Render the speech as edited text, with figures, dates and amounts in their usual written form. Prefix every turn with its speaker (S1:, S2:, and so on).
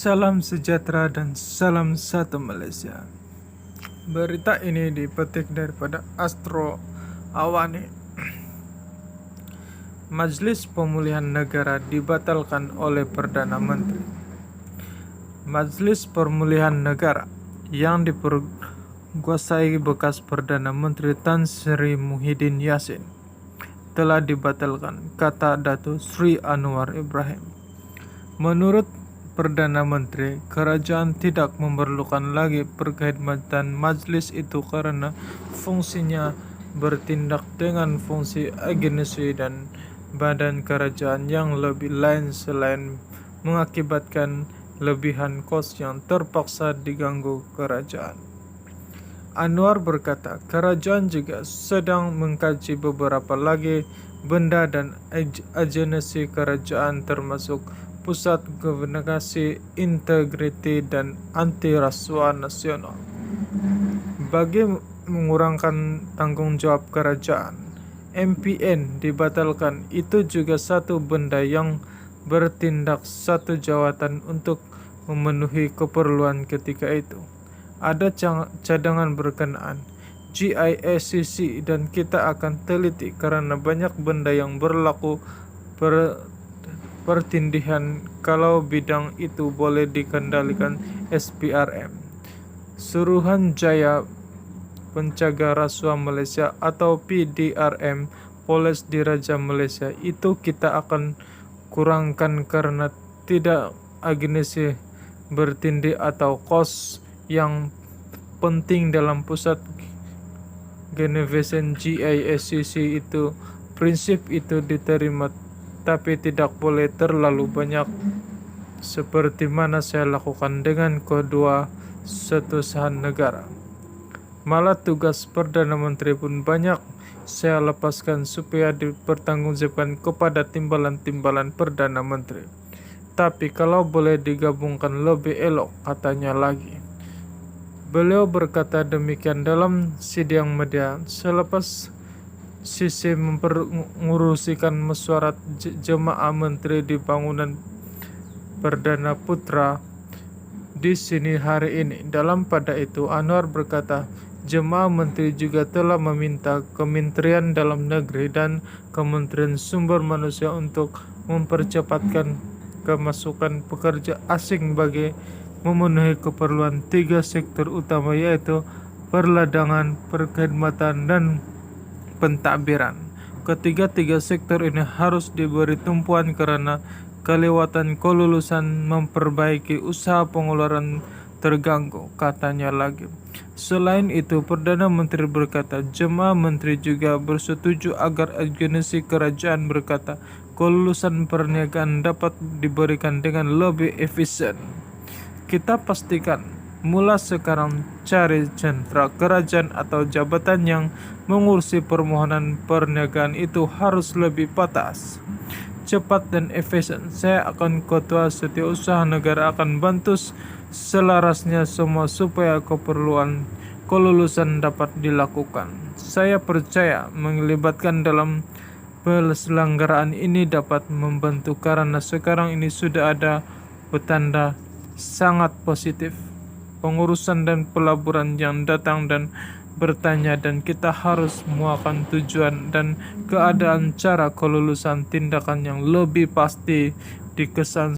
S1: Salam sejahtera dan salam satu Malaysia. Berita ini dipetik daripada Astro Awani. Majelis Pemulihan Negara dibatalkan oleh Perdana Menteri. Majelis Pemulihan Negara yang diperkuasai bekas Perdana Menteri Tan Sri Muhyiddin Yassin telah dibatalkan, kata Datuk Sri Anwar Ibrahim. Menurut Perdana Menteri, kerajaan tidak memerlukan lagi perkhidmatan majlis itu karena fungsinya bertindak dengan fungsi agensi dan badan kerajaan yang lebih lain selain mengakibatkan lebihan kos yang terpaksa diganggu kerajaan. Anwar berkata, kerajaan juga sedang mengkaji beberapa lagi benda dan agensi kerajaan termasuk Pusat Komunikasi Integriti dan Anti Rasuah Nasional. Bagi mengurangkan tanggung jawab kerajaan, MPN dibatalkan. Itu juga satu benda yang bertindak satu jawatan untuk memenuhi keperluan ketika itu. Ada cadangan berkenaan GIACC dan kita akan teliti karena banyak benda yang berlaku pertindihan kalau bidang itu boleh dikendalikan SPRM. Suruhanjaya Pencegah Rasuah Malaysia atau PDRM Polis Diraja Malaysia itu kita akan kurangkan karena tidak agensi bertindih atau kos yang penting dalam pusat Genevisan GIACC itu. Prinsip itu diterima tapi tidak boleh terlalu banyak seperti mana saya lakukan dengan kedua setusan negara. Malah tugas Perdana Menteri pun banyak saya lepaskan supaya dipertanggungjawabkan kepada timbalan-timbalan Perdana Menteri. Tapi kalau boleh digabungkan lebih elok, katanya lagi. Beliau berkata demikian dalam sidang media selepas sisi mengurusikan mesyuarat jemaah menteri di bangunan Perdana Putra di sini hari ini. Dalam pada itu Anwar berkata, jemaah menteri juga telah meminta Kementerian Dalam Negeri dan Kementerian Sumber Manusia untuk mempercepatkan kemasukan pekerja asing bagi memenuhi keperluan tiga sektor utama yaitu perladangan, perkhidmatan, dan pentadbiran. Ketiga-tiga sektor ini harus diberi tumpuan karena kelewatan kelulusan memperbaiki usaha pengeluaran terganggu, katanya lagi. Selain itu, Perdana Menteri berkata, jemaah menteri juga bersetuju agar agensi kerajaan berkata kelulusan perniagaan dapat diberikan dengan lebih efisien. Kita pastikan mula sekarang cari sentra kerajaan atau jabatan yang mengurusi permohonan perniagaan itu harus lebih patas, cepat dan efisien. Saya akan ketua setiausaha negara akan bantu selarasnya semua supaya keperluan kelulusan dapat dilakukan. Saya percaya melibatkan dalam penyelenggaraan ini dapat membantu karena sekarang ini sudah ada petanda sangat positif. Pengurusan dan pelaburan yang datang dan bertanya dan kita harus muakan tujuan dan keadaan cara kelulusan tindakan yang lebih pasti dikesan